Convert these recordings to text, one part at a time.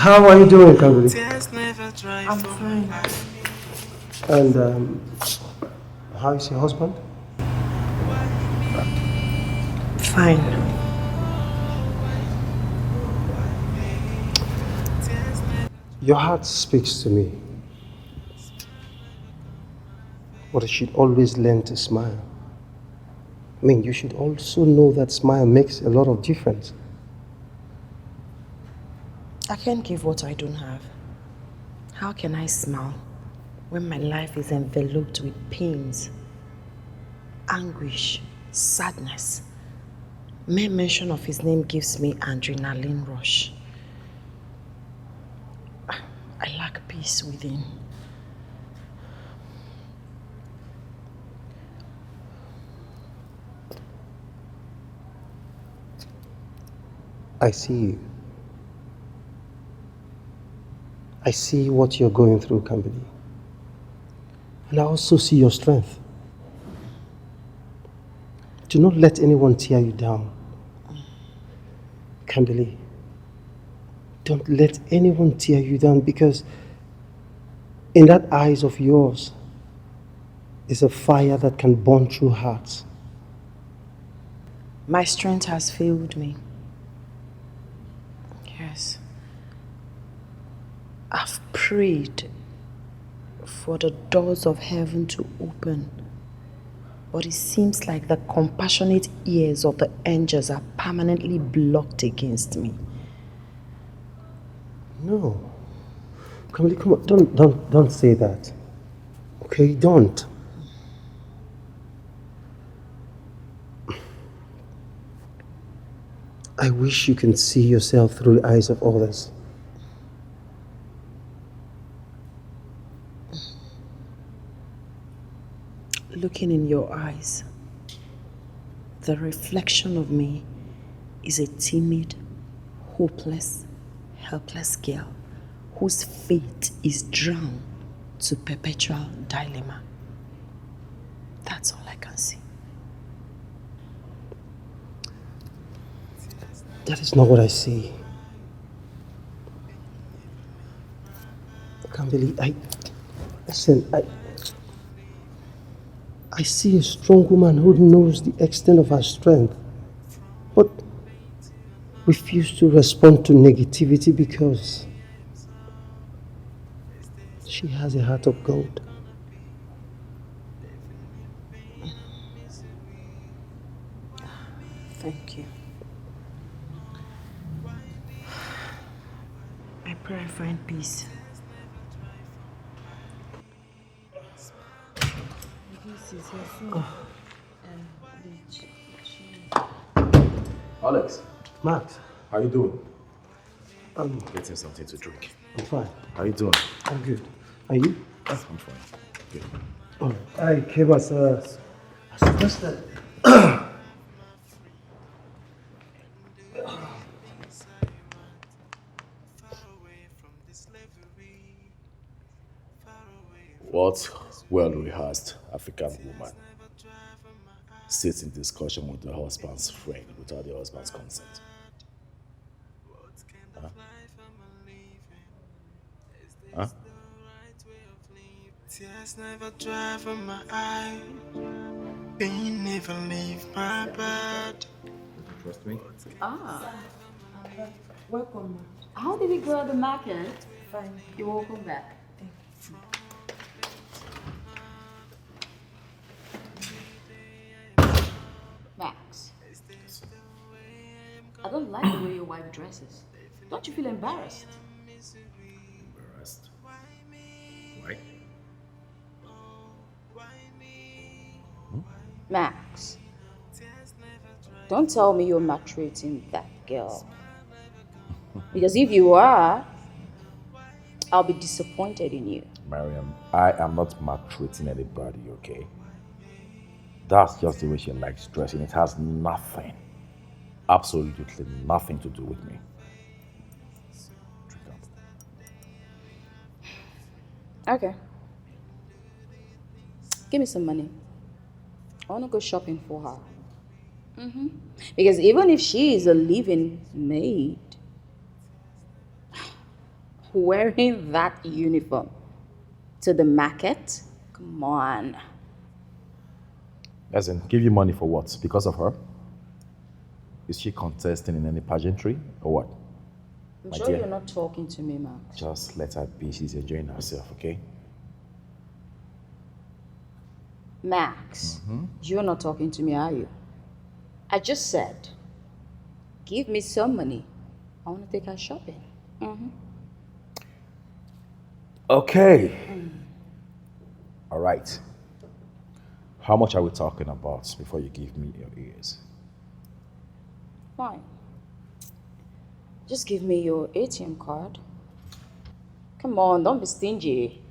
How are you doing, Kanguli? I'm fine. And how is your husband? Fine. Your heart speaks to me. But you should always learn to smile. I mean, you should also know that smile makes a lot of difference. I can't give what I don't have. How can I smile when my life is enveloped with pains, anguish, sadness? Mere mention of his name gives me adrenaline rush. I lack peace within. I see you. I see what you're going through, Kambili. And I also see your strength. Do not let anyone tear you down. Kambili, don't let anyone tear you down, because in that eyes of yours is a fire that can burn through hearts. My strength has failed me. Yes. I've prayed for the doors of heaven to open, but it seems like the compassionate ears of the angels are permanently blocked against me. No. Come on, don't say that. Okay, don't. I wish you can see yourself through the eyes of others. Looking in your eyes, the reflection of me is a timid, hopeless, helpless girl whose fate is drowned to perpetual dilemma. That's all I can see. That is not what I see. I can't believe I see a strong woman who knows the extent of her strength, but refuses to respond to negativity because she has a heart of gold. Thank you. I pray I find peace. Alex. Max. How you doing? I'm getting something to drink. I'm fine. How you doing? I'm good. Are you? I'm fine. Good. All right. I came as suggested. What well-rehearsed African woman sits in discussion with the husband's friend without the husband's consent? Huh? Huh? Tears never dry from my eye. Pain never leave my bed. Trust me? Welcome. How did it go at the market? Fine. You're welcome back. Max, I don't like the way your wife dresses. Don't you feel embarrassed? Embarrassed? Why? Max, don't tell me you're maltreating that girl. Because if you are, I'll be disappointed in you. Mariam, I am not maltreating anybody, okay? That's just the way she likes dressing. It has nothing, absolutely nothing to do with me. Drink up. Okay. Give me some money. I want to go shopping for her. Because even if she is a living maid, Wearing that uniform to the market? Come on. As in, give you money for what? Because of her? Is she contesting in any pageantry or what? I'm My sure dear. you're not talking to me, Max. Just let her be. She's enjoying herself, okay? Max, you're not talking to me, are you? I just said, give me some money. I want to take her shopping. Okay. All right. How much are we talking about before you give me your ears? Fine. Just give me your ATM card. Come on, don't be stingy.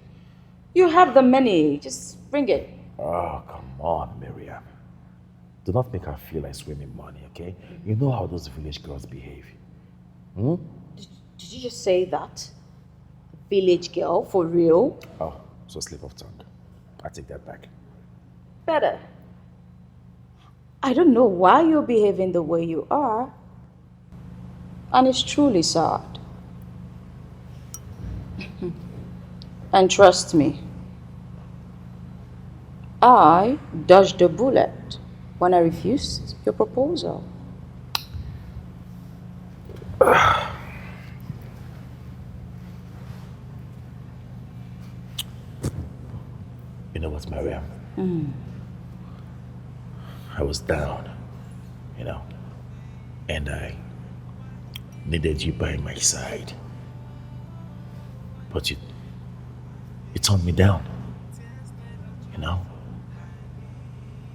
You have the money. Just bring it. Oh, come on, Miriam. Do not make her feel like swimming money, okay? You know how those village girls behave. Did you just say that? Village girl, for real? Oh, so slip of tongue. I take that back. Better. I don't know why you're behaving the way you are. And it's truly sad. And trust me, I dodged a bullet when I refused your proposal. You know what, Miriam? I was down, and I needed you by my side. But you turned me down,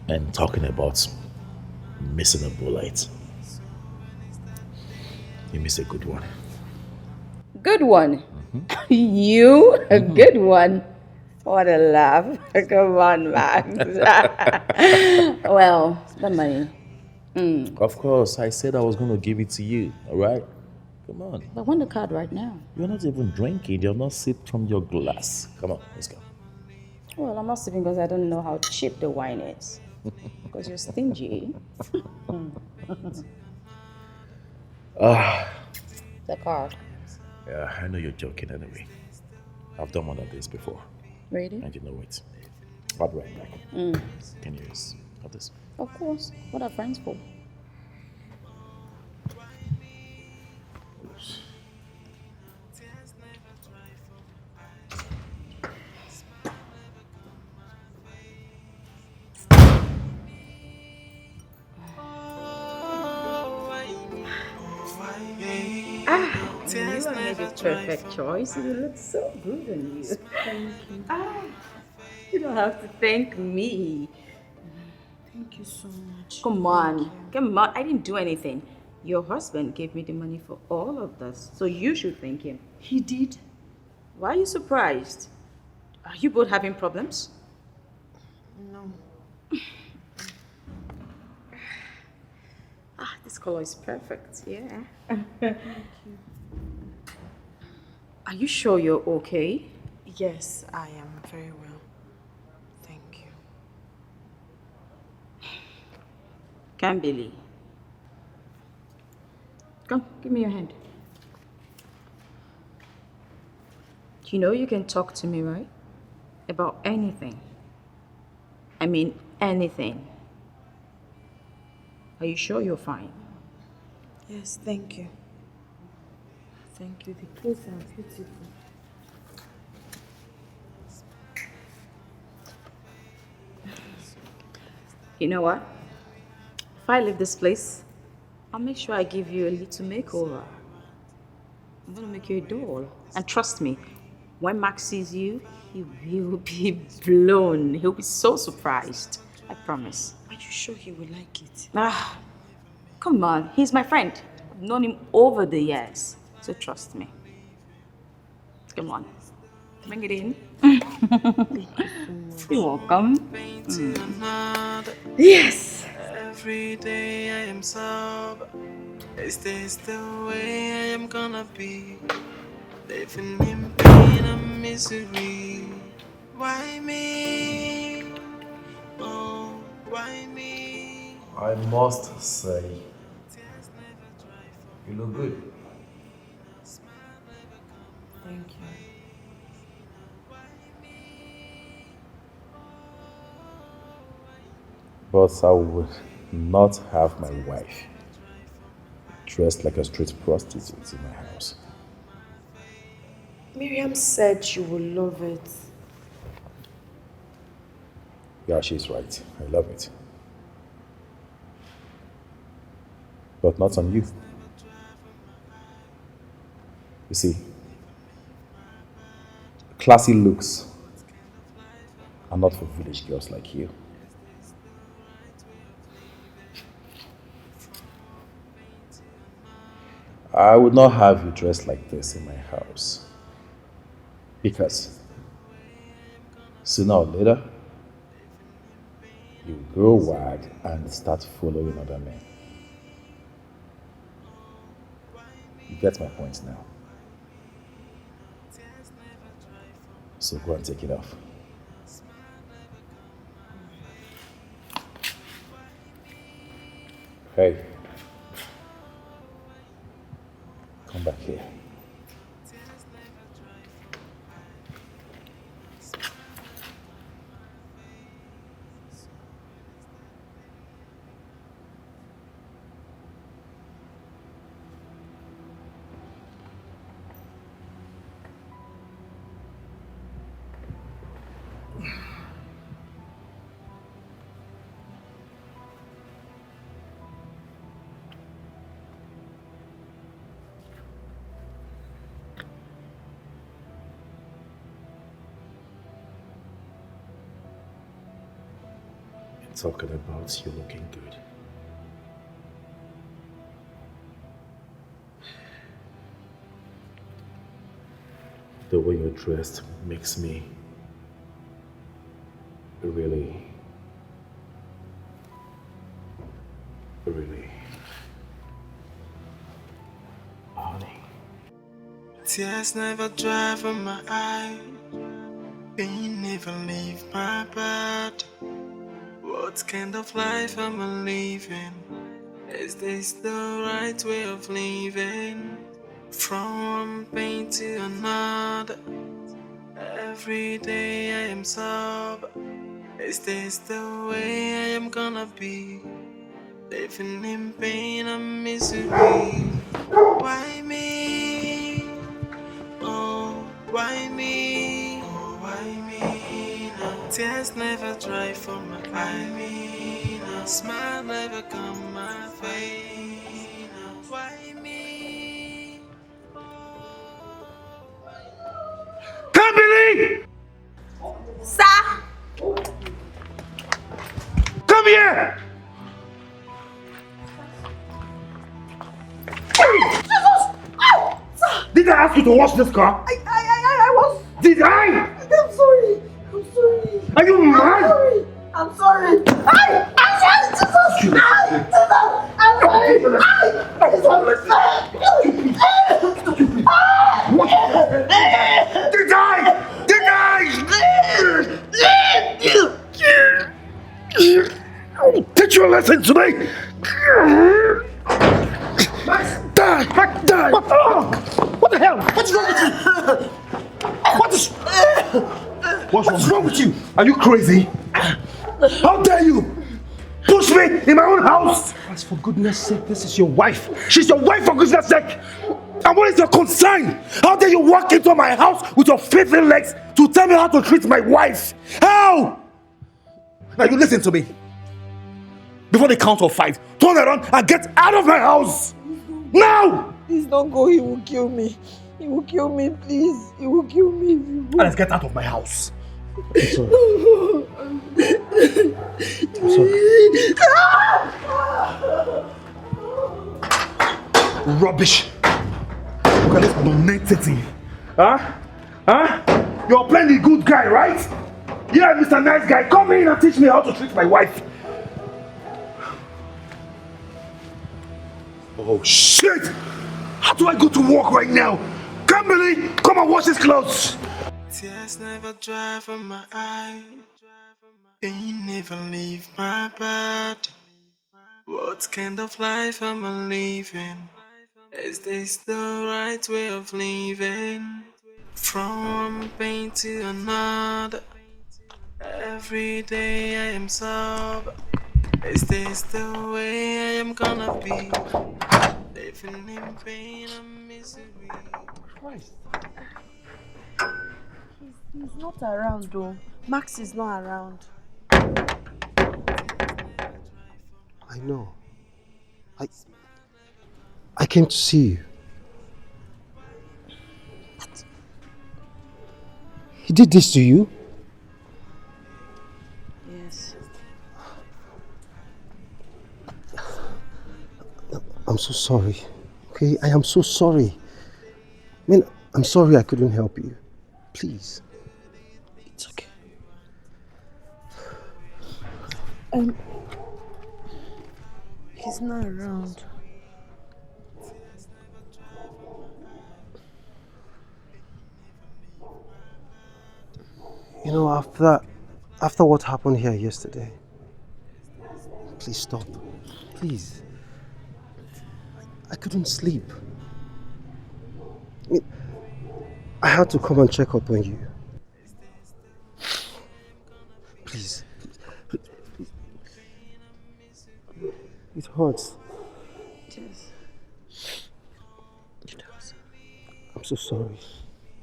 And talking about missing a bullet, you missed a good one. Good one. You? A good one. What a laugh. Come on, Max. Well, the money. Of course, I said I was going to give it to you, all right? Come on. I want the card right now. You're not even drinking. You're not sipped from your glass. Come on, let's go. Well, I'm not sipping because I don't know how cheap the wine is. Because you're stingy. The card. Yeah, I know you're joking anyway. I've done one of these before. Really? And you know it. I'll be right back. Can you use of this? Of course. What are friends for? You are made the perfect choice. You look so good on you. Thank you. You don't have to thank me. Thank you so much. Come on. Come on. I didn't do anything. Your husband gave me the money for all of this, so you should thank him. He did? Why are you surprised? Are you both having problems? No. This color is perfect. Yeah. Thank you. Are you sure you're okay? Yes, I am very well. Thank you. Can't believe. Come, give me your hand. You know you can talk to me, right? About anything. I mean anything. Are you sure you're fine? Yes, thank you. Thank you. The clothes are beautiful. You know what? If I leave this place, I'll make sure I give you a little makeover. I'm gonna make you a doll. And trust me, when Max sees you, he will be blown. He'll be so surprised. I promise. Are you sure he will like it? Come on, he's my friend. I've known him over the years. So trust me. Come on. Bring it in. You're welcome. Yes. Every day I am sober. Is this the way I am gonna be? Living in pain and misery. Why me? Oh, why me? I must say, you look good. Thank you. But I would not have my wife dressed like a street prostitute in my house. Miriam said you will love it. Yeah, she's right. I love it. But not on you. You see, classy looks are not for village girls like you. I would not have you dressed like this in my house. Because sooner or later, you grow wild and start following other men. You get my point now. So go and take it off. Hey. Come back here. Talking about you looking good. The way you're dressed makes me really honey. Tears never dry from my eye, pain never leave my body. What kind of life am I living? Is this the right way of living? From one pain to another, every day I am sober. Is this the way I am gonna be? Living in pain and misery. Why me? Oh, why me? Oh, why me now? Tears never dry from my eye. Now smile never come my face. Why me? Company! Sir! Come here! Did I ask you to wash this car? I was... Did I? I'm sorry. I'm sorry. Are you mad? I'm sorry. I'm sorry, Jesus. I'm sorry. Did I? I will teach you a lesson today. Die! Die! What the hell? What's wrong with you? What's wrong with you? Are you crazy? How dare you push me in my own house? As for goodness sake, this is your wife. She's your wife, for goodness sake. And what is your concern? How dare you walk into my house with your filthy legs to tell me how to treat my wife? How? Now you listen to me. Before the count of 5, turn around and get out of my house! Now! Please don't go. He will kill me. He will kill me, please. He will kill me if you go. Let's get out of my house. I'm sorry. I'm sorry. Rubbish. Look at this nonentity. Huh? You're playing the good guy, right? Yeah, Mr. Nice Guy, come in and teach me how to treat my wife. Oh shit! How do I go to work right now? Kimberly, come and wash his clothes. Tears never dry from my eye, pain never leave my body. What kind of life am I living? Is this the right way of living? From one pain to another. Every day I am sober. Is this the way I am gonna be? Living in pain and misery. Christ. He's not around though. Max is not around. I know. I came to see you. But he did this to you? Yes. I'm so sorry. Okay, I am so sorry. I mean, I'm sorry I couldn't help you. Please. It's okay. He's not around. You know, after what happened here yesterday, please stop. Please. I couldn't sleep. I mean, I had to come and check up on you. Please. It hurts. Yes. It does. I'm so sorry.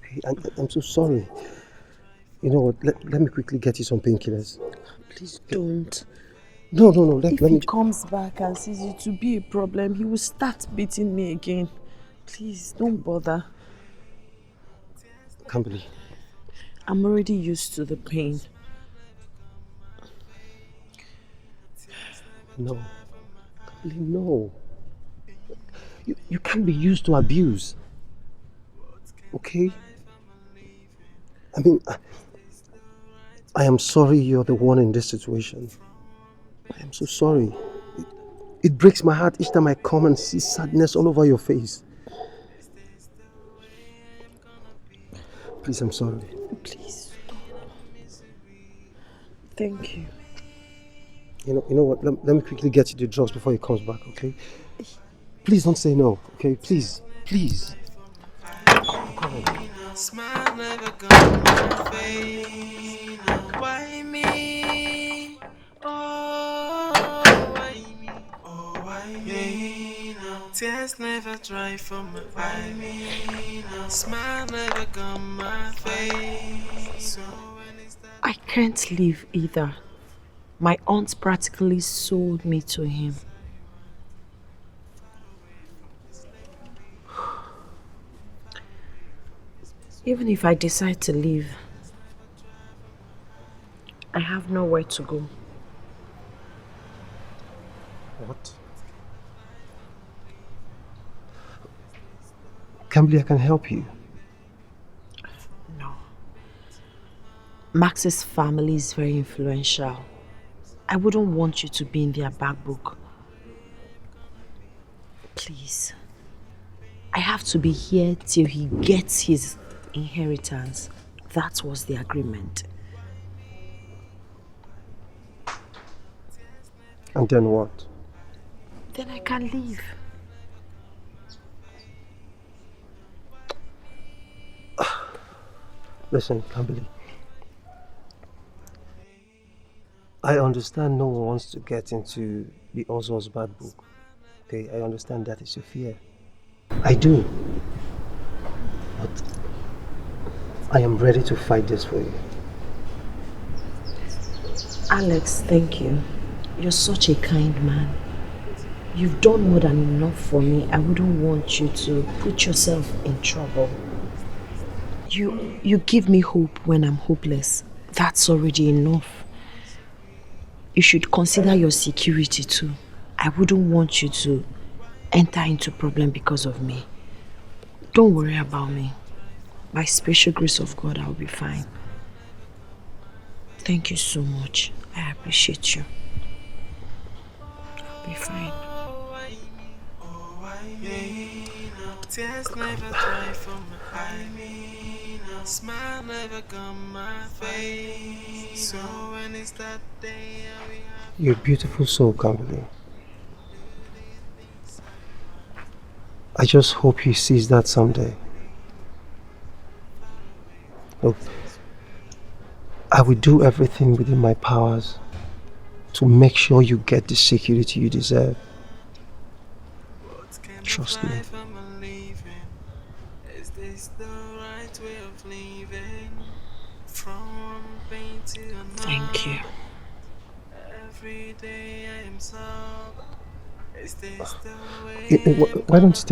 Hey, I'm so sorry. You know what? Let me quickly get you some painkillers. Please don't. No. Let If me. he comes back and sees it to be a problem, he will start beating me again. Please, don't bother. Can't believe. I'm already used to the pain. No. Can't believe, no. You can't be used to abuse. Okay? I mean, I am sorry you're the one in this situation. I am so sorry. It breaks my heart each time I come and see sadness all over your face. Please, I'm sorry. Please stop. Thank you. You know what? Let me quickly get you the drugs before he comes back, okay? Please don't say no, okay? Please. Come on. Smile never gone my way. Why me? Oh, why me? Oh, why me? Tears never dry from my eye. Smile never gone my face. So when it's that I can't leave either. My aunt practically sold me to him. Even if I decide to leave, I have nowhere to go. What? Kimberly, I can help you. No. Max's family is very influential. I wouldn't want you to be in their back book. Please. I have to be here till he gets his inheritance. That was the agreement. And then what? Then I can leave. Listen, Kimberly. I understand no one wants to get into the Ozzo's bad book. Okay, I understand that is your fear. I do. But I am ready to fight this for you. Alex, thank you. You're such a kind man. You've done more than enough for me. I wouldn't want you to put yourself in trouble. You give me hope when I'm hopeless. That's already enough. You should consider your security too. I wouldn't want you to enter into problem because of me. Don't worry about me. By special grace of God, I'll be fine. Thank you so much. I appreciate you. I'll be fine. tears never dry from my eye. Smile never come my face. So when it's that day, You're a beautiful soul, Kimberly. I just hope he sees that someday. Look, I will do everything within my powers to make sure you get the security you deserve. Trust me. Is this the right way of living? From one pain to another. Thank you. Every day I am sober. Is this the way Why don't you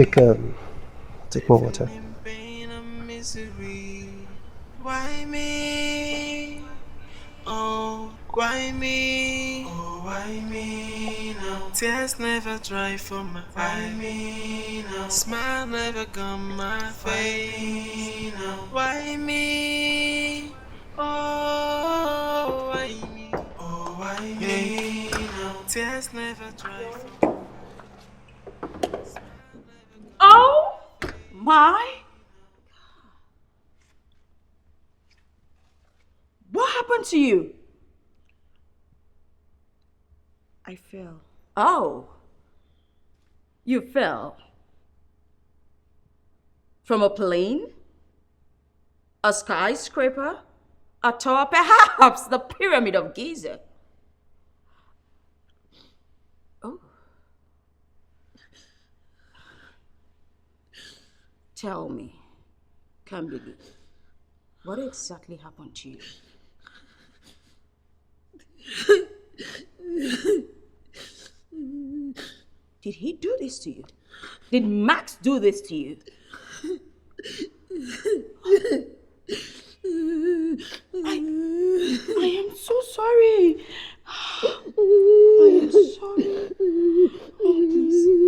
take more water? in pain and misery? Why me? Oh, why me? Oh, why me now? Tears never dry from my eye. Why me now? Smile never come my face. Why me? Oh, why me? Oh, why me now? Tears never dry from Oh my! What happened to you? I fell. Oh, you fell from a plane, a skyscraper, a tower, perhaps the Pyramid of Giza. Oh. Tell me, Kambili, what exactly happened to you? Did he do this to you? Did Max do this to you? I am so sorry. I am sorry. Oh,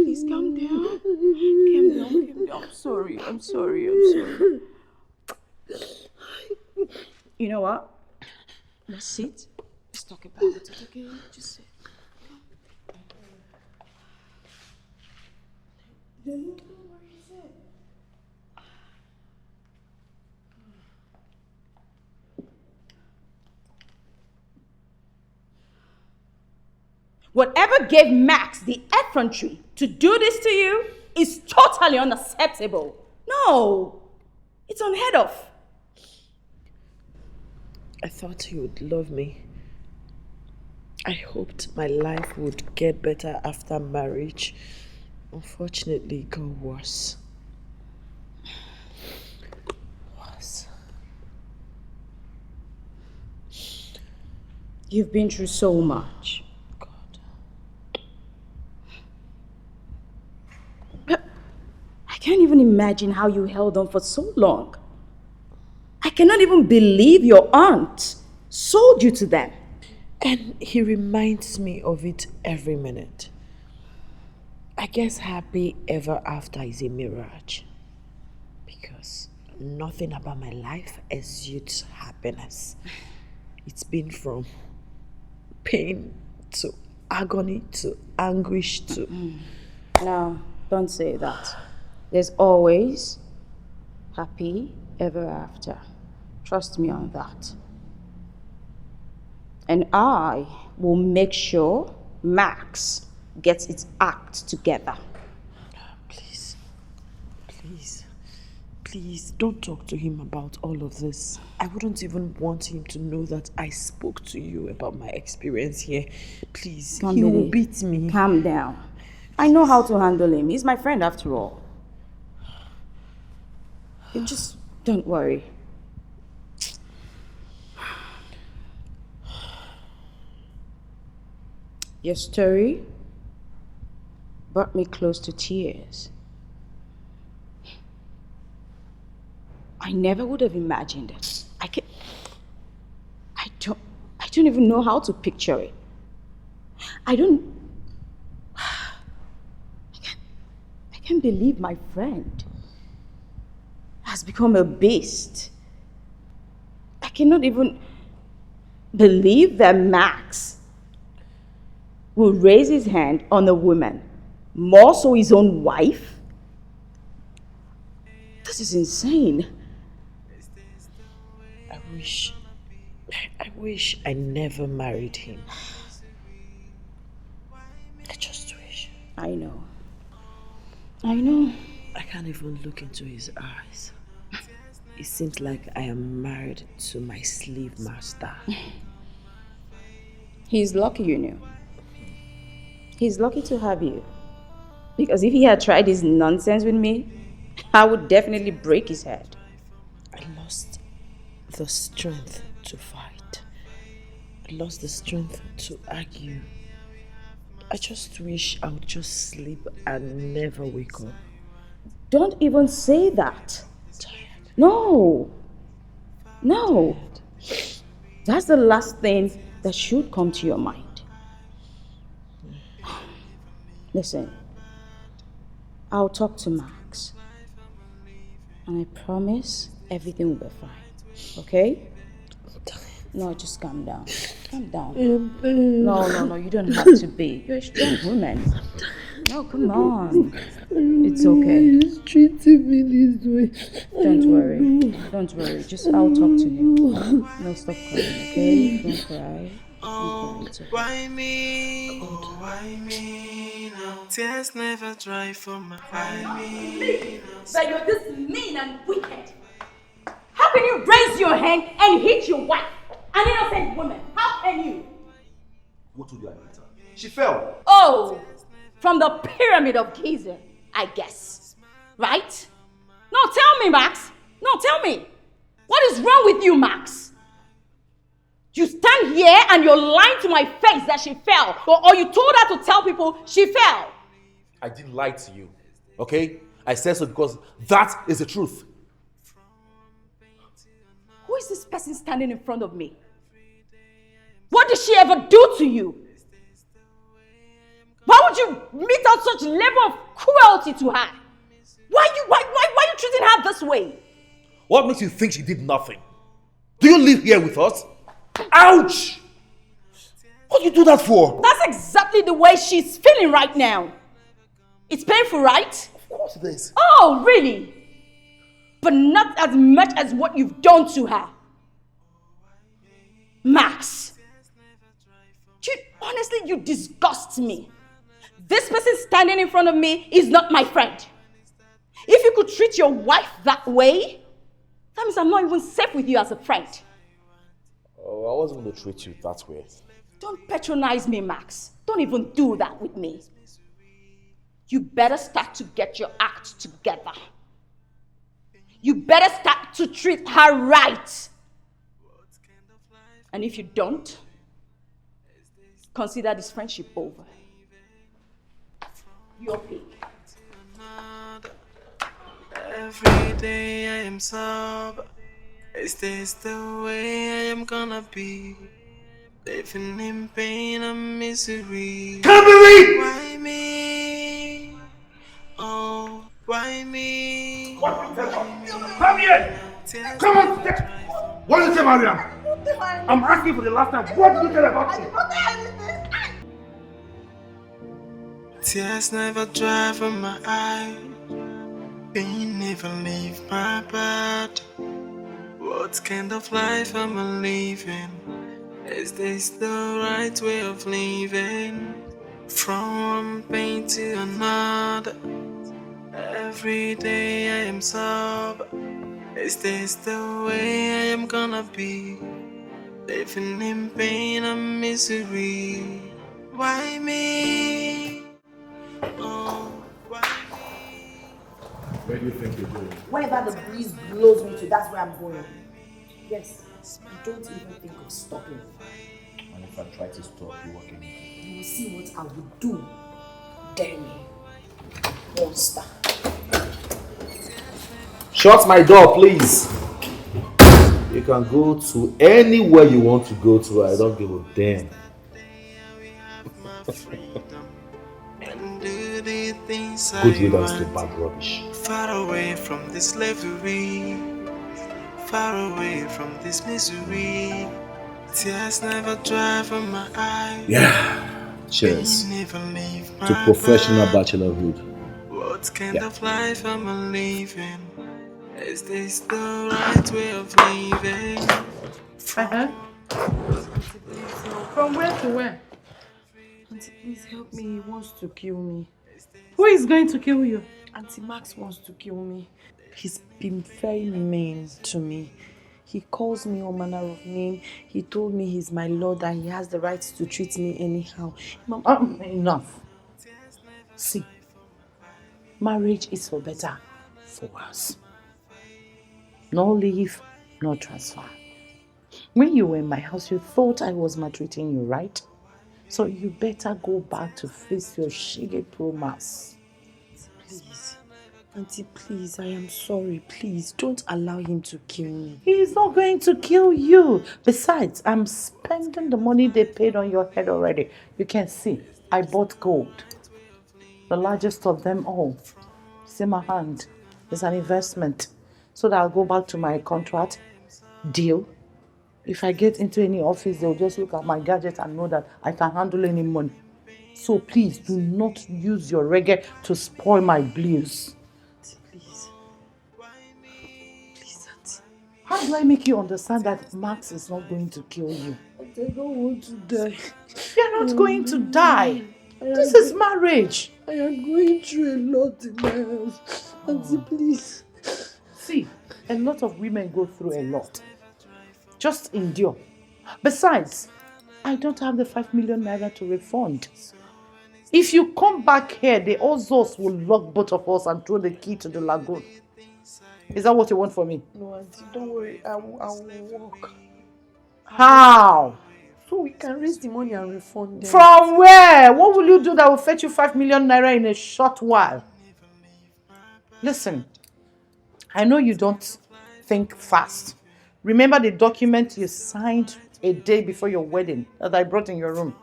please calm down. Calm down. I'm sorry. I'm sorry. You know what? Let's sit. Let's talk about it, okay? Just sit. Whatever gave Max the effrontery to do this to you is totally unacceptable. No, it's unheard of. I thought he would love me. I hoped my life would get better after marriage. Unfortunately, it got worse. Worse. You've been through so much. I can't even imagine how you held on for so long. I cannot even believe your aunt sold you to them. And he reminds me of it every minute. I guess happy ever after is a mirage. Because nothing about my life exudes happiness. It's been from pain to agony to anguish to... No, don't say that. There's always happy ever after. Trust me on that. And I will make sure Max gets its act together. Please, don't talk to him about all of this. I wouldn't even want him to know that I spoke to you about my experience here. Please, he will beat me. Calm down. I know how to handle him. He's my friend after all. You just don't worry. Your story brought me close to tears. I never would have imagined it. I don't even know how to picture it. I can't believe my friend has become a beast. I cannot even believe that Max will raise his hand on a woman, more so his own wife. This is insane. I wish I never married him. I just wish. I know. I can't even look into his eyes. It seems like I am married to my slave master. He's lucky, you know. He's lucky to have you. Because if he had tried his nonsense with me, I would definitely break his head. I lost the strength to fight. I lost the strength to argue. I just wish I would just sleep and never wake up. Don't even say that. Tired. No. No. That's the last thing that should come to your mind. Listen, I'll talk to Max. And I promise everything will be fine. Okay? No, just calm down. Calm down. No, you don't have to be. You're a strong woman. No, come on. It's okay. He's treating me this way. Don't worry. Just I'll talk to him. No, stop crying, okay? Don't cry. Oh, why me? Oh, why me now? Tears never dry for my eye. That you're this mean and wicked. How can you raise your hand and hit your wife? An innocent woman. How can you? What would you hit her? She fell. Oh, from the pyramid of Giza, I guess. Right? No, tell me, Max. No, tell me. What is wrong with you, Max? You stand here and you're lying to my face that she fell. Or you told her to tell people she fell. I didn't lie to you, okay? I said so because that is the truth. Who is this person standing in front of me? What did she ever do to you? Why would you mete out such level of cruelty to her? Why are you treating her this way? What makes you think she did nothing? Do you live here with us? Ouch! What do you do that for? That's exactly the way she's feeling right now. It's painful, right? Of course it is. Oh, really? But not as much as what you've done to her. Max. Honestly, you disgust me. This person standing in front of me is not my friend. If you could treat your wife that way, that means I'm not even safe with you as a friend. Oh, I wasn't going to treat you that way. Don't patronize me, Max. Don't even do that with me. You better start to get your act together. You better start to treat her right. And if you don't, consider this friendship over. Your pick. Every day I am sober. Is this the way I am gonna be? Living in pain and misery. Can't believe! Why me? Oh, why me? What? Come here! Come on! What did you say, Mariam? I'm asking for the last time. What did you tell about me? Tears never dry from my eye. Pain never leave my body. What kind of life am I living? Is this the right way of living? From one pain to another. Every day I am sober. Is this the way I am gonna be? Living in pain and misery. Why me? Oh, why me? Where do you think you're going? Wherever the breeze blows me to, that's where I'm going. Yes, you don't even think of stopping. And if I try to stop you walking, You will see what I will do. Dare me. Monster. shut my door, please. You can go to anywhere you want to go to. I don't give a damn. Good riddance to bad rubbish. Far away from this slavery, far away from this misery. Tears never dry from my eyes. Yeah. Cheers Never leave my to professional body. bachelorhood. What kind of life am I living? Is this the right way of living? From where to where? Auntie, please help me. He wants to kill me. Who is going to kill you? Auntie Max wants to kill me. He's been very mean to me. He calls me all manner of name. He told me he's my lord and he has the right to treat me anyhow. Mom, enough. See, marriage is for better, for worse. No leave, no transfer. When you were in my house, you thought I was maltreating you, right? So you better go back to face your shiggy promise. Please. Auntie, please, I am sorry. Please, don't allow him to kill me. He's not going to kill you. Besides, I'm spending the money they paid on your head already. You can see, I bought gold. The largest of them all. See my hand. It's an investment. So that I'll go back to my contract deal. If I get into any office, they'll just look at my gadget and know that I can handle any money. So please, do not use your reggae to spoil my blues. Please. Please, Auntie. How do I make you understand that Max is not going to kill you? I don't want to die. You're not going to die. This is marriage. I am going through a lot in my house. Auntie, please. See, a lot of women go through a lot. Just endure. Besides, I don't have the 5 million naira to refund. If you come back here, the Ozos will lock both of us and throw the key to the lagoon. Is that what you want for me? No, Auntie, don't worry. I will walk. How? So we can raise the money and refund them. From where? What will you do that will fetch you 5 million naira in a short while? Listen, I know you don't think fast. Remember the document you signed a day before your wedding that I brought in your room?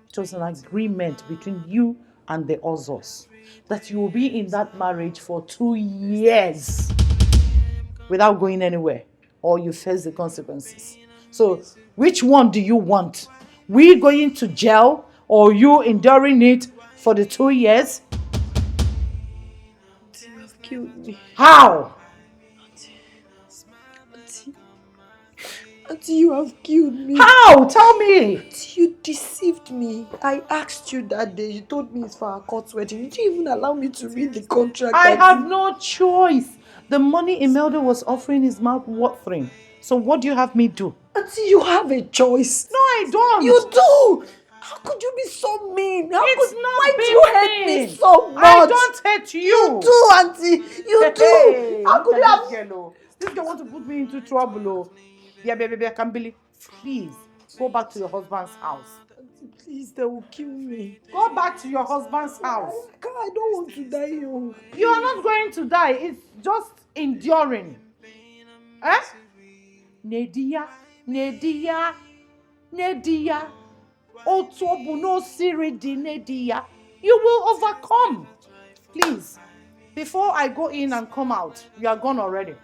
It was an agreement between you and the Ozos that you will be in that marriage for 2 years without going anywhere, or you face the consequences. So, which one do you want? We going to jail or you enduring it for the 2 years? Auntie, you have killed me. How? Auntie, you have killed me. How? Tell me. Auntie, you deceived me. I asked you that day. You told me it's for our court wedding. You didn't even allow me to read the contract. I have no choice. The money Imelda was offering is mouth-watering. So what do you have me do? Auntie, you have a choice. No, I don't. You do. How could you be so mean? Why do you hate me so much? I don't hate you. You do, Auntie. You do. How could you have... This girl want to put me into trouble. Yeah, baby, Kambili, please go back to your husband's house. Auntie, please, they will kill me. Go back to your husband's house. I don't want to die young. You are not going to die. It's just enduring. Eh? Nedia. Otobu no siridi Nedia. You will overcome. Please, before I go in and come out, you are gone already.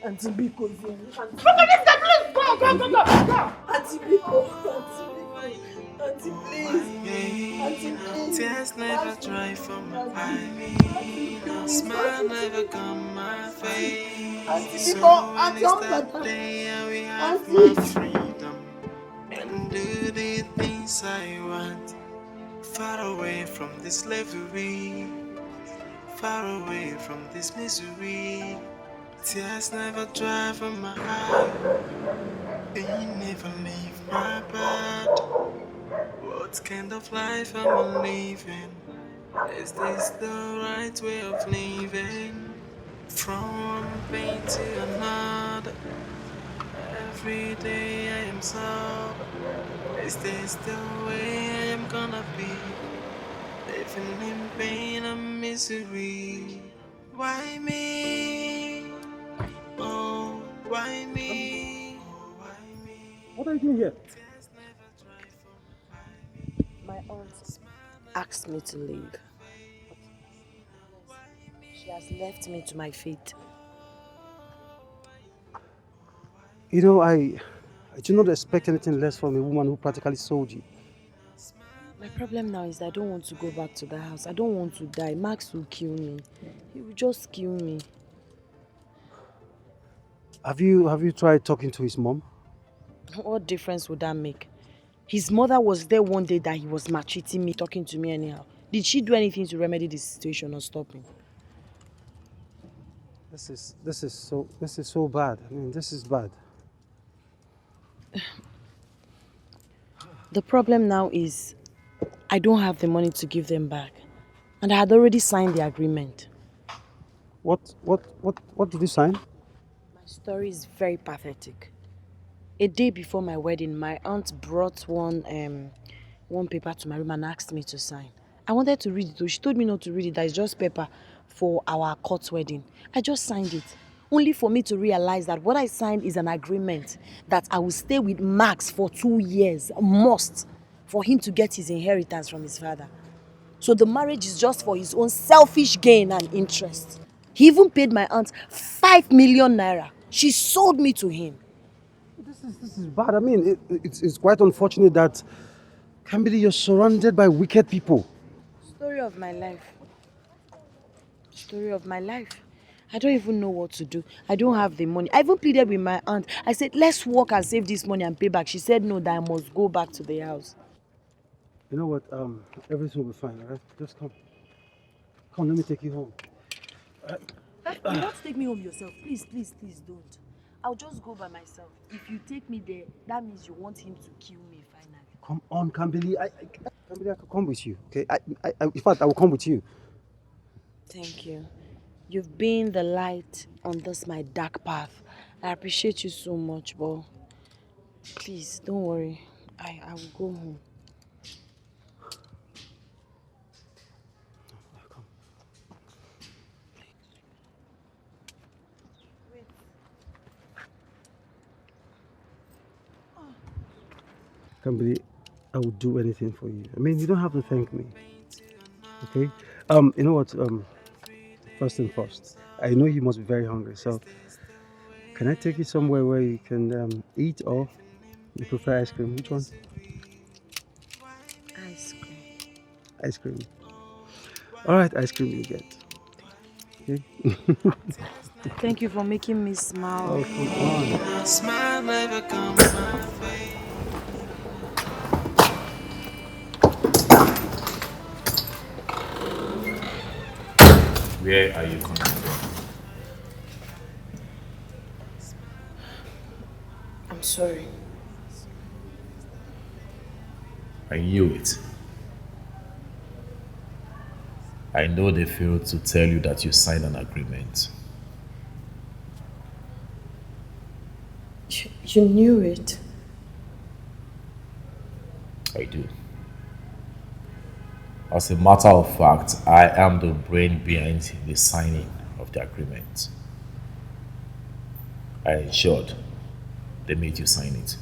Auntie Biko, please go. Auntie Biko, Auntie, please. Auntie, please. Tears never dry from my eye. Smile never come my face. Auntie Biko, That day we have my freedom and do the things I want. Far away from this slavery, far away from this misery. Tears never dry from my eye. Pain never leave my bed. What kind of life am I living? Is this the right way of living? From one pain to another. Every day I am sad. Is this the way I am gonna be? Living in pain and misery. Why me? Oh, why me? What are you doing here? My aunt asked me to leave. She has left me to my fate. You know, I do not expect anything less from a woman who practically sold you. My problem now is that I don't want to go back to the house. I don't want to die. Max will kill me. He will just kill me. Have you tried talking to his mom? What difference would that make? His mother was there one day that he was maltreating me, talking to me anyhow. Did she do anything to remedy the situation or stop him? This is so bad. I mean, this is bad. The problem now is I don't have the money to give them back. And I had already signed the agreement. What did you sign? My story is very pathetic. A day before my wedding, my aunt brought one paper to my room and asked me to sign. I wanted to read it, though. She told me not to read it, that it's just paper for our court wedding. I just signed it, only for me to realize that what I signed is an agreement that I will stay with Max for 2 years, must, for him to get his inheritance from his father. So the marriage is just for his own selfish gain and interest. He even paid my aunt 5 million naira. She sold me to him. This is bad. I mean, it's quite unfortunate that, Kambili, you're surrounded by wicked people. Story of my life. Story of my life. I don't even know what to do. I don't have the money. I even pleaded with my aunt. I said, let's work and save this money and pay back. She said no, that I must go back to the house. You know what? Everything will be fine, all right? Just come. Come, let me take you home. You don't take me home yourself. Please, please, please don't. I'll just go by myself. If you take me there, that means you want him to kill me finally. Come on, Kambili. Kambili, I could come with you, okay? In fact, I will come with you. Thank you. You've been the light on this my dark path. I appreciate you so much, but please, don't worry. I will go home. Kambili, I will do anything for you. I mean, you don't have to thank me, okay? You know what? First and first, I know you must be very hungry, so can I take you somewhere where you can eat, or you prefer ice cream? Which one? Ice cream. Ice cream. All right, ice cream you get. Okay? Thank you for making me smile. Oh, come on. A smile never comes my face. Where are you coming from? I'm sorry. I knew it. I know they failed to tell you that you signed an agreement. You knew it. I do. As a matter of fact, I am the brain behind the signing of the agreement. I ensured they made you sign it.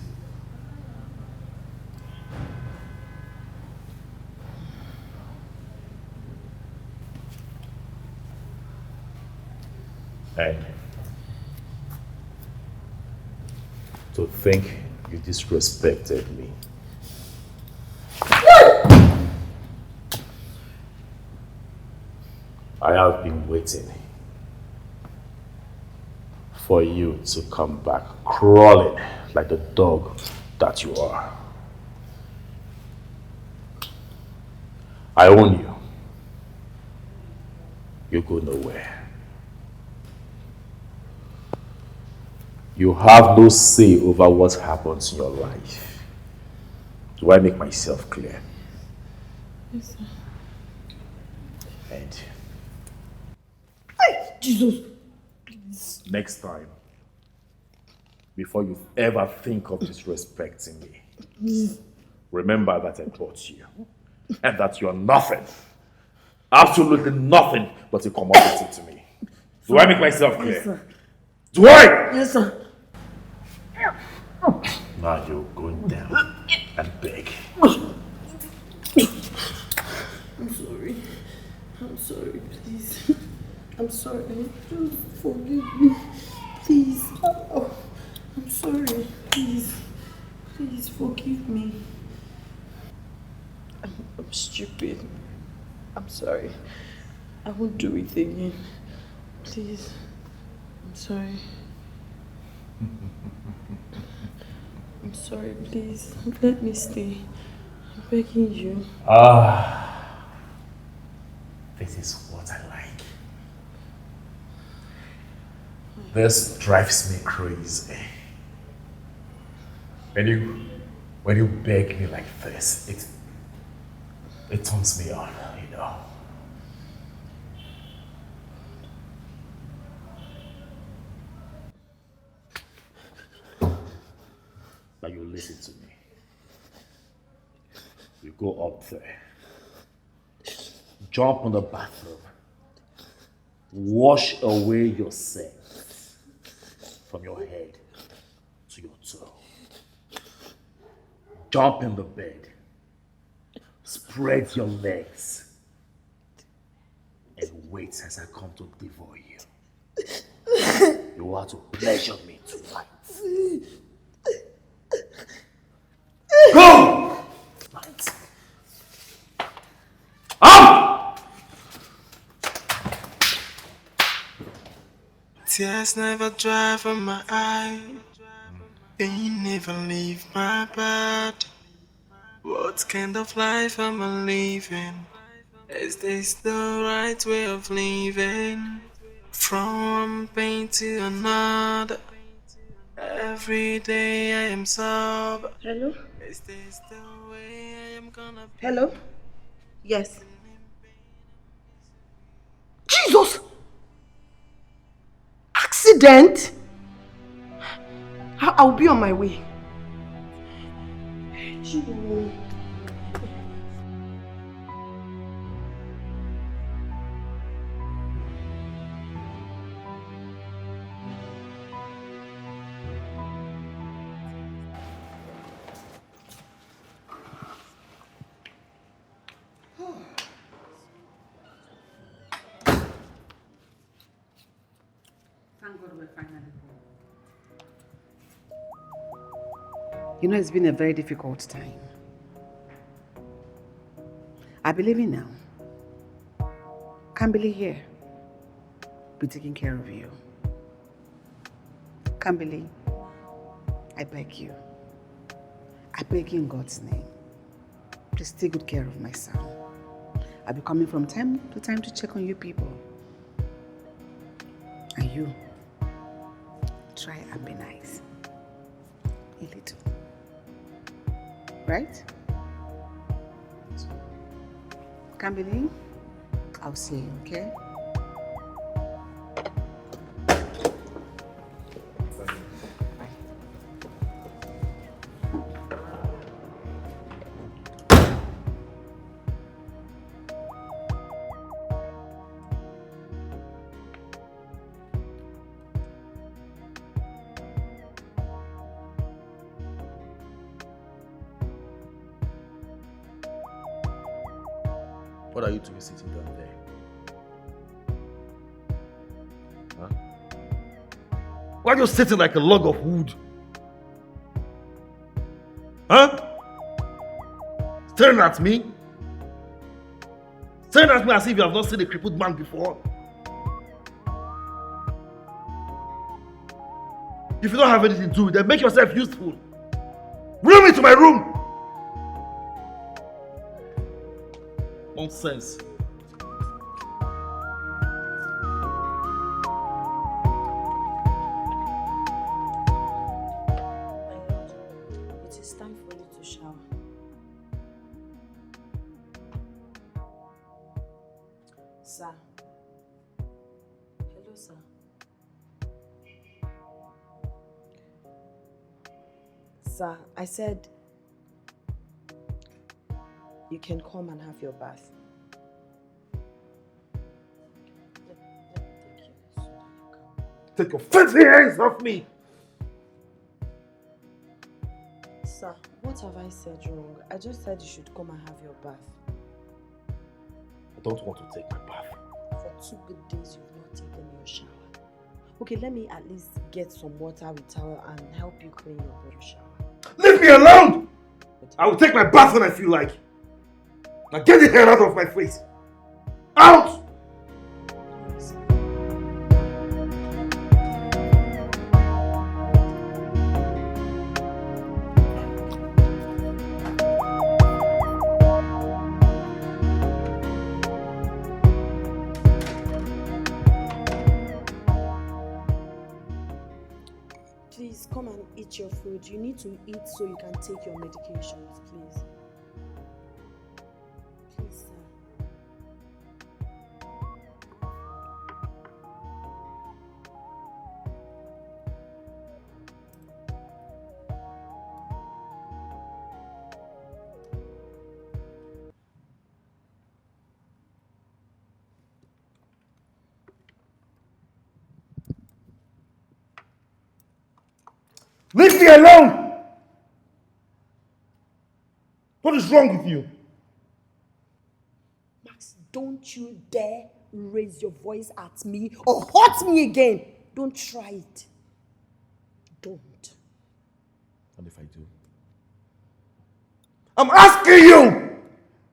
And to think you disrespected me. I have been waiting for you to come back crawling like the dog that you are. I own you. You go nowhere. You have no say over what happens in your life. Do I make myself clear? Yes, sir. And Jesus! next time, before you ever think of disrespecting me, remember that I taught you. And that you are nothing. Absolutely nothing but a commodity to me. Do I make myself clear? Yes, sir. Do I? Yes, sir. Now you're going down and beg. I'm sorry. I'm sorry, please. I'm sorry. Just forgive me. Please. Oh, I'm sorry. Please. Please forgive me. I'm stupid. I'm sorry. I won't do it again. Please. I'm sorry. I'm sorry, please. Let me stay. I'm begging you. This is what I like. This drives me crazy. When you beg me like this, it turns me on, you know. Now you listen to me. You go up there, jump on the bathroom, wash away yourself from your head to your toe. Jump in the bed, spread your legs, and wait as I come to devour you. You are to pleasure me tonight. Go! Up! Tears never dry from my eye. Pain never leave my body. What kind of life am I living? Is this the right way of living? From one pain to another. Every day I am sober. Hello? Is this the way I am gonna be? Hello? Yes. Jesus! Accident? I'll be on my way. Thank God we're finally home. You know, it's been a very difficult time. I believe in now. Kambili here. Be taking care of you. Kambili, I beg you. I beg you in God's name. Please take good care of my son. I'll be coming from time to time to check on you people. And you, try and be nice. A little. Right? Kambili, I'll see you, okay? What are you two sitting down there? Huh? Why are you sitting like a log of wood? Huh? Staring at me? Staring at me as if you have not seen a crippled man before? If you don't have anything to do, then make yourself useful. Bring me to my room! Nonsense. It is time for you to shower. Sir. Hello, sir. Sir, I said you can come and have your bath. Let me take you so that you can. Take your filthy hands off me! Sir, what have I said wrong? I just said you should come and have your bath. I don't want to take my bath. For 2 good days you've not taken your shower. Okay, let me at least get some water with towel and help you clean your body shower. Leave me alone! I will take my bath when I feel like. Now get the hell out of my face! Out! Please come and eat your food. You need to eat so you can take your medications, please. Please, sir. Leave me alone! What is wrong with you? Max, don't you dare raise your voice at me or hurt me again. Don't try it. Don't. And if I do? I'm asking you!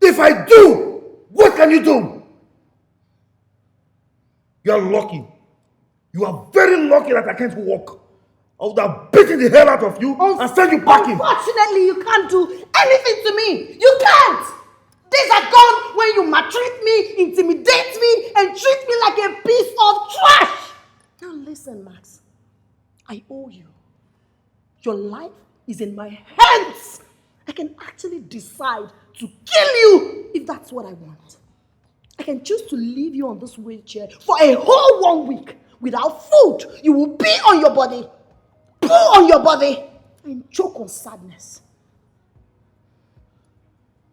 If I do, what can you do? You are lucky. You are very lucky that I can't walk. I would have beaten the hell out of you and sent you packing. Unfortunately, you can't do anything to me. You can't. Days are gone when you maltreat me, intimidate me, and treat me like a piece of trash. Now listen, Max. I owe you. Your life is in my hands. I can actually decide to kill you if that's what I want. I can choose to leave you on this wheelchair for a whole 1 week. Without food, you will be on your body, pull on your body, and choke on sadness.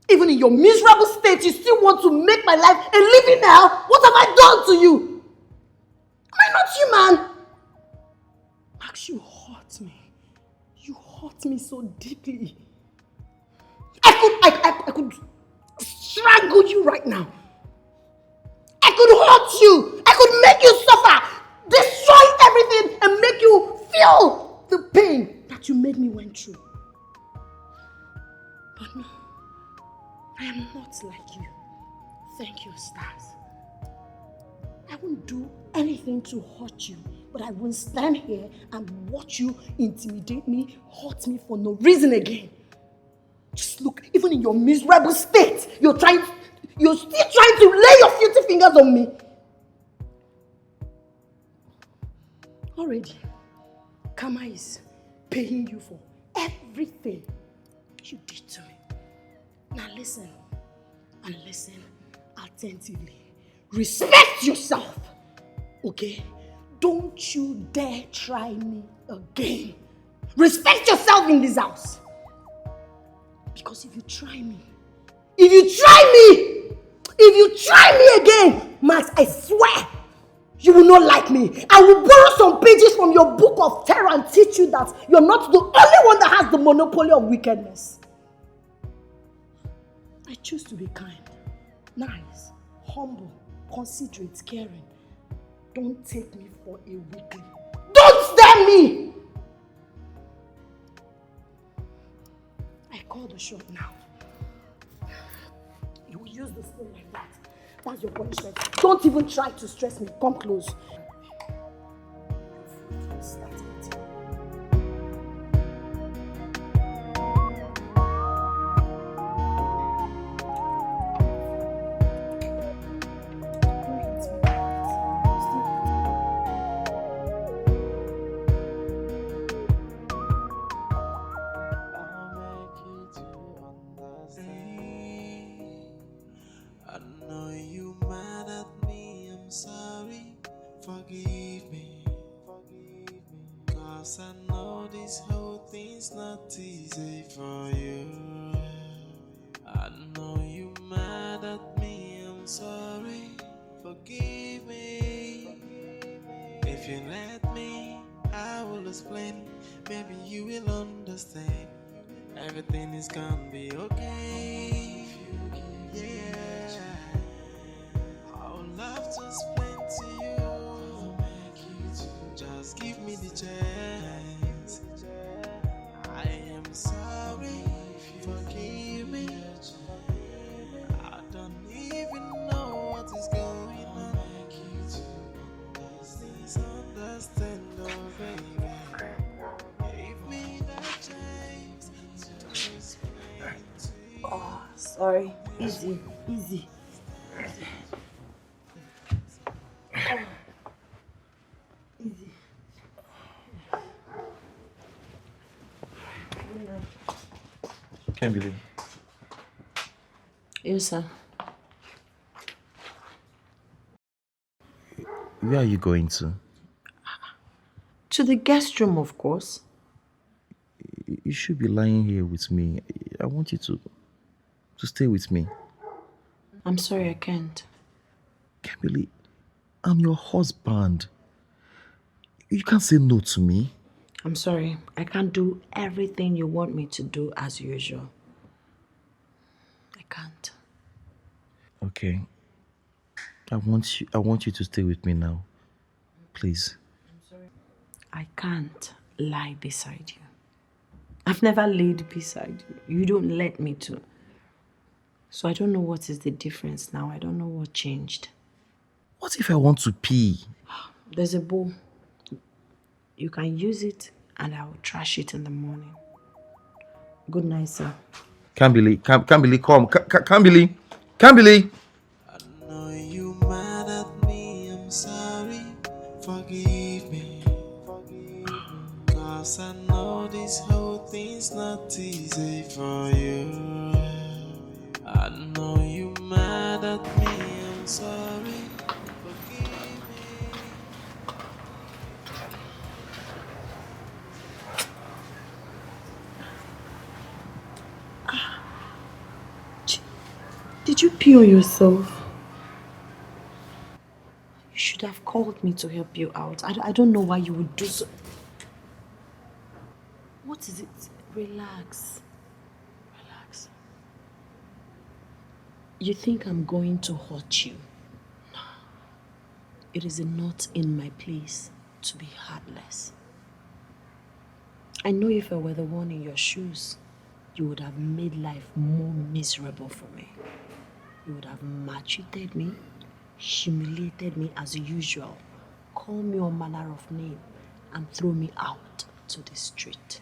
Even in your miserable state, you still want to make my life a living hell? What have I done to you? Am I not human? Max, you hurt me. You hurt me so deeply. I could strangle you right now. I could hurt you. I could make you suffer, destroy everything, and make you feel the pain that you made me went through. But no, I am not like you. Thank you, stars. I won't do anything to hurt you, but I won't stand here and watch you intimidate me, hurt me for no reason again. Just look, even in your miserable state, you're still trying to lay your filthy fingers on me. Already, Karma is paying you for everything you did to me. Now listen, and listen attentively. Respect yourself, okay? Don't you dare try me again. Respect yourself in this house. Because if you try me again, Max, I swear, you will not like me. I will borrow some pages from your book of terror and teach you that you're not the only one that has the monopoly of wickedness. I choose to be kind, nice, humble, considerate, caring. Don't take me for a weakling. Don't stare me! I call the shot now. You will use the spoon like that. That's your punishment. Don't even try to stress me. Come close. Start it. Not easy for you. I know you mad at me, I'm sorry. Forgive me. If you let me, I will explain. Maybe you will understand. Everything is gonna be okay. Yeah. I would love to explain to you. Just give me the chance. I am sorry, forgive me. I don't even know what is going on. Please understand, oh baby. Give me the chance to explain to you. Oh, sorry. Easy. Can't believe. Yes, sir. Where are you going to? To the guest room, of course. You should be lying here with me. I want you to stay with me. I'm sorry, I can't. Can't believe I'm your husband. You can't say no to me. I'm sorry. I can't do everything you want me to do as usual. I can't. Okay. I want you to stay with me now. Please. I can't lie beside you. I've never laid beside you. You don't let me to. So I don't know what is the difference now. I don't know what changed. What if I want to pee? There's a bowl. You can use it and I will trash it in the morning. Good night, sir. Can't believe, come. Can't believe. I know you mad at me, I'm sorry. Forgive me. Cause I know this whole thing's not easy for you. I know you mad at me, I'm sorry. Forgive me. Did you pee on yourself? You should have called me to help you out. I don't know why you would do so. What is it? Relax. Relax. You think I'm going to hurt you? No. It is not in my place to be heartless. I know if I were the one in your shoes, you would have made life more miserable for me. You would have maltreated me, humiliated me as usual, call me all manner of name, and throw me out to the street.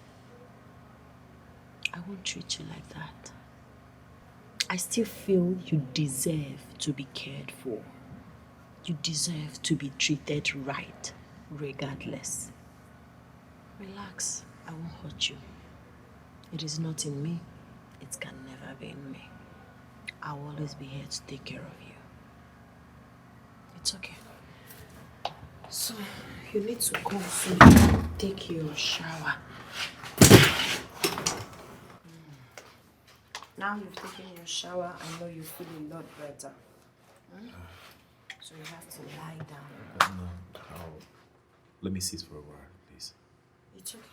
I won't treat you like that. I still feel you deserve to be cared for. You deserve to be treated right, regardless. Relax, I won't hurt you. It is not in me. It can never be in me. I'll always be here to take care of you. It's okay. So, you need to go soon. Take your shower. Now you've taken your shower, I know you feel a lot better. So you have to lie down. No, let me sit for a while, please. It's okay.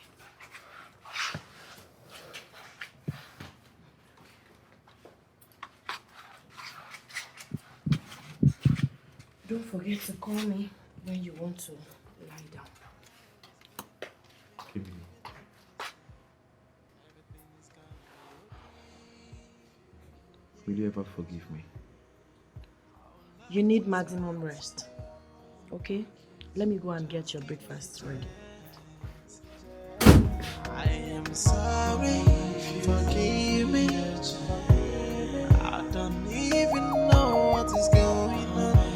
Don't forget to call me when you want to lie down. Give me. Will you ever forgive me? You need maximum rest. Okay? Let me go and get your breakfast ready. I am sorry, forgive me. I don't even know what is going on.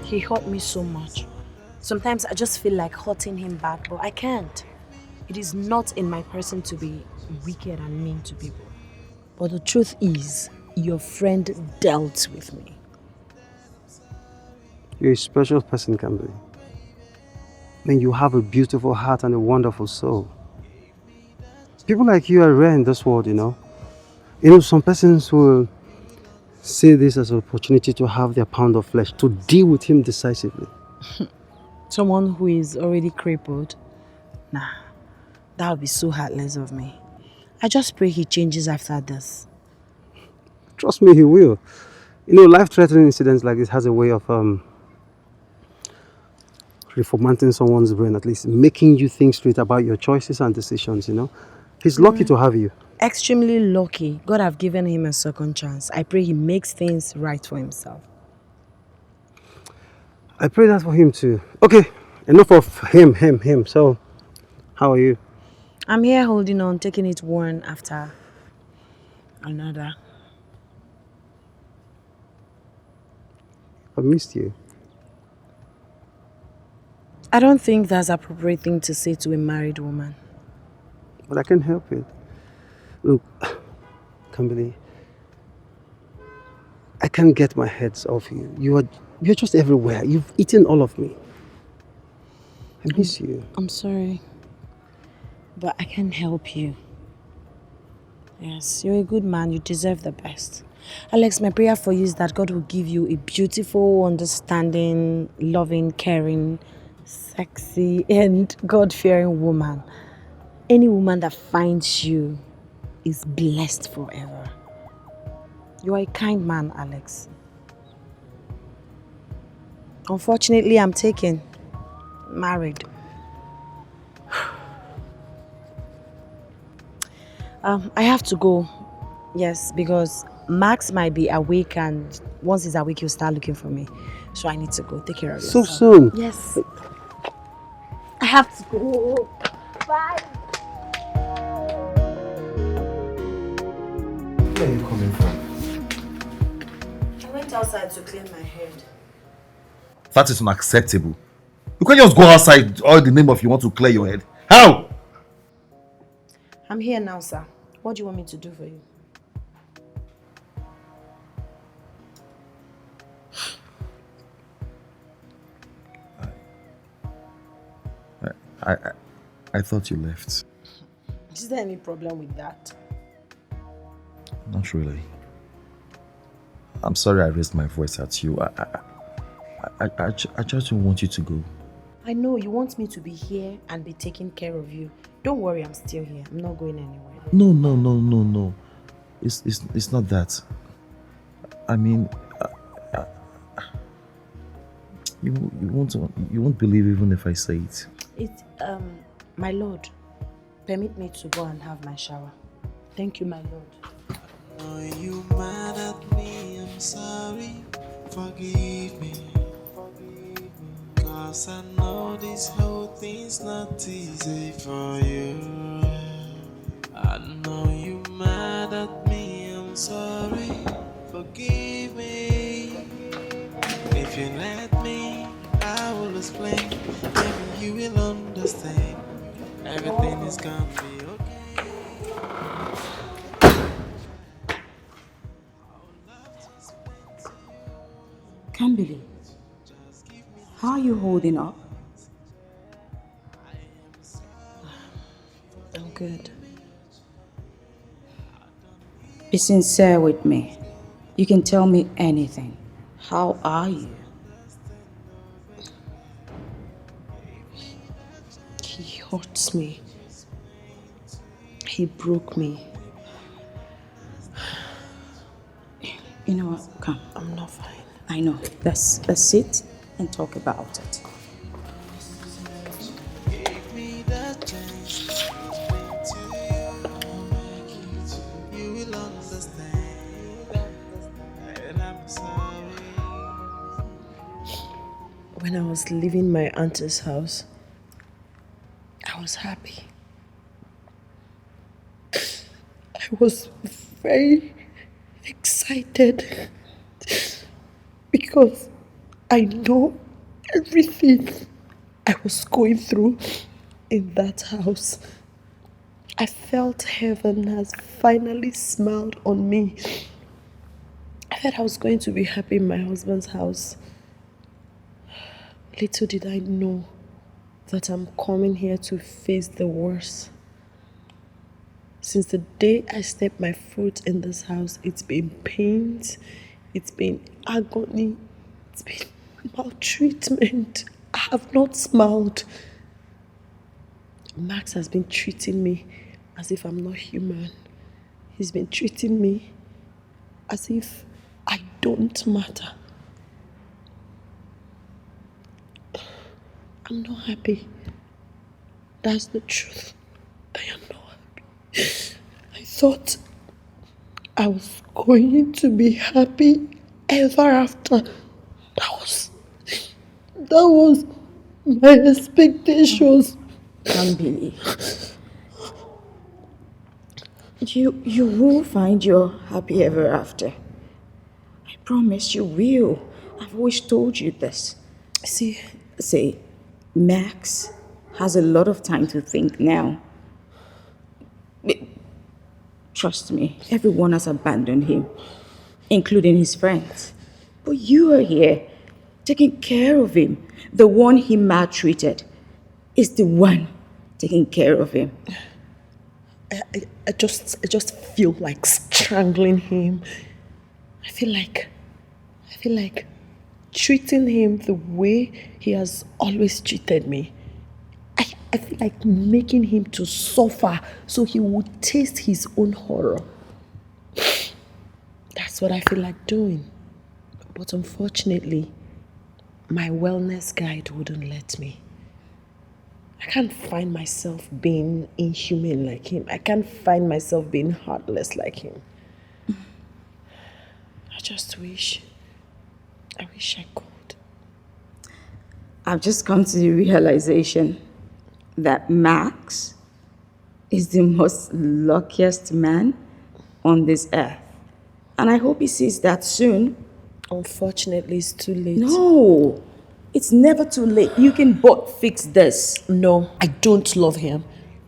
He hurt me so much. Sometimes I just feel like hurting him back, but I can't. It is not in my person to be wicked and mean to people. But the truth is, your friend dealt with me. You're a special person, Camberly. I mean, you have a beautiful heart and a wonderful soul. People like you are rare in this world, you know. You know, some persons will see this as an opportunity to have their pound of flesh, to deal with him decisively. Someone who is already crippled? Nah, that would be so heartless of me. I just pray he changes after this. Trust me, he will. You know, life-threatening incidents like this has a way of reformatting someone's brain, at least making you think straight about your choices and decisions, you know. He's lucky to have you. Extremely lucky. God have given him a second chance. I pray he makes things right for himself. I pray that for him too. Okay, enough of him. So, how are you? I'm here holding on, taking it one after another. I missed you. I don't think that's an appropriate thing to say to a married woman. But I can't help it. Look, Kambili, I can't get my head off you. You're just everywhere. You've eaten all of me. I miss you. I'm sorry, but I can't help you. Yes, you're a good man. You deserve the best. Alex, my prayer for you is that God will give you a beautiful, understanding, loving, caring, sexy, and God-fearing woman. Any woman that finds you is blessed forever. You are a kind man, Alex. Unfortunately, I'm taken. Married. I have to go. Yes, because Max might be awake, and once he's awake, he'll start looking for me. So I need to go. Take care of yourself. So soon? Yes. I have to go. Bye. Where are you coming from? I went outside to clean my head. That is unacceptable. You can't just go outside all the name of you want to clear your head. How? I'm here now, sir. What do you want me to do for you? I thought you left. Is there any problem with that? Not really. I'm sorry I raised my voice at you. I just don't want you to go. I know you want me to be here and be taking care of you. Don't worry, I'm still here. I'm not going anywhere. No. It's not that. I mean, you won't believe even if I say it. It's my lord, permit me to go and have my shower. Thank you, my lord. Are you mad at me? I'm sorry. Forgive me. Cause I know this whole thing's not easy for you. I know you mad at me. I'm sorry. Forgive me. If you let me, I will explain. Maybe you will understand. Everything is gonna be okay. Kambili, how are you holding up? I'm good. Be sincere with me. You can tell me anything. How are you? He hurts me. He broke me. You know what? Come. I'm not fine. I know. Let's sit and talk about it. Give me that chance. You will understand. And I'm sorry. When I was leaving my auntie's house, I was happy. I was very excited because I know everything I was going through in that house. I felt heaven has finally smiled on me. I thought I was going to be happy in my husband's house. Little did I know that I'm coming here to face the worst. Since the day I stepped my foot in this house, it's been pain, it's been agony, it's been maltreatment. I have not smiled. Max has been treating me as if I'm not human. He's been treating me as if I don't matter. I'm not happy. That's the truth. I am not happy. I thought I was going to be happy ever after. That was my expectations. Kambili, you will find your happy ever after. I promise you will. I've always told you this. See, Max has a lot of time to think now. Trust me, everyone has abandoned him, including his friends. But you are here, taking care of him. The one he maltreated is the one taking care of him. I just feel like strangling him. I feel like treating him the way he has always treated me. I feel like making him to suffer so he would taste his own horror. That's what I feel like doing. But unfortunately, my wellness guide wouldn't let me. I can't find myself being inhumane like him. I can't find myself being heartless like him. I wish I could. I've just come to the realization that Max is the most luckiest man on this earth. And I hope he sees that soon. Unfortunately, it's too late. No, it's never too late. You can both fix this. No, I don't love him.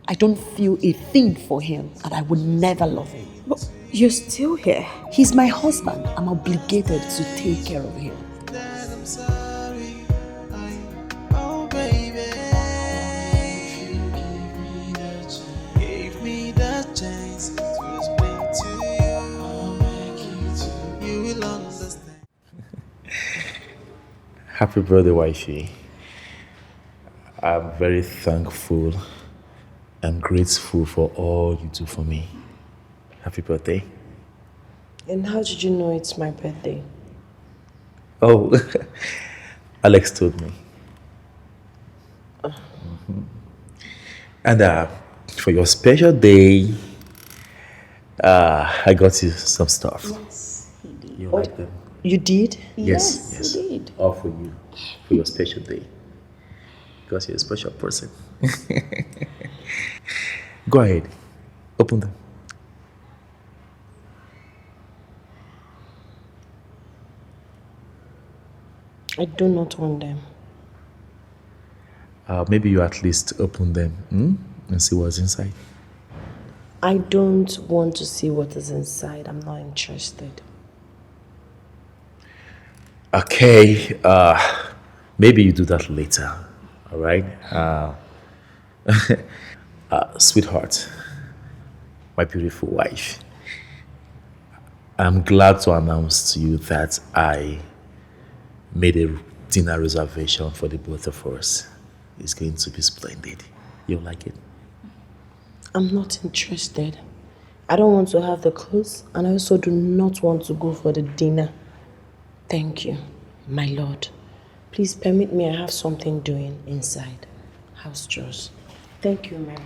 I don't feel a thing for him, and I would never love him. But you're still here. He's my husband. I'm obligated to take care of him. I'm sorry. Oh, baby. Give me that chance to explain to you. I'll make it to you will understand. Happy birthday, wifey. I'm very thankful and grateful for all you do for me. Happy birthday. And how did you know it's my birthday? Oh, Alex told me. And for your special day, I got you some stuff. Yes, he did. You like them? You did? Yes. He did. All for you, for your special day. Because you're a special person. Go ahead, open them. I do not want them. Maybe you at least open them and see what's inside. I don't want to see what is inside. I'm not interested. Okay, maybe you do that later, all right? Sweetheart, my beautiful wife, I'm glad to announce to you that I made a dinner reservation for the both of us. It's going to be splendid. You'll like it. I'm not interested. I don't want to have the clothes, and I also do not want to go for the dinner. Thank you, my lord. Please permit me, I have something doing inside. House chores. Thank you, Mary.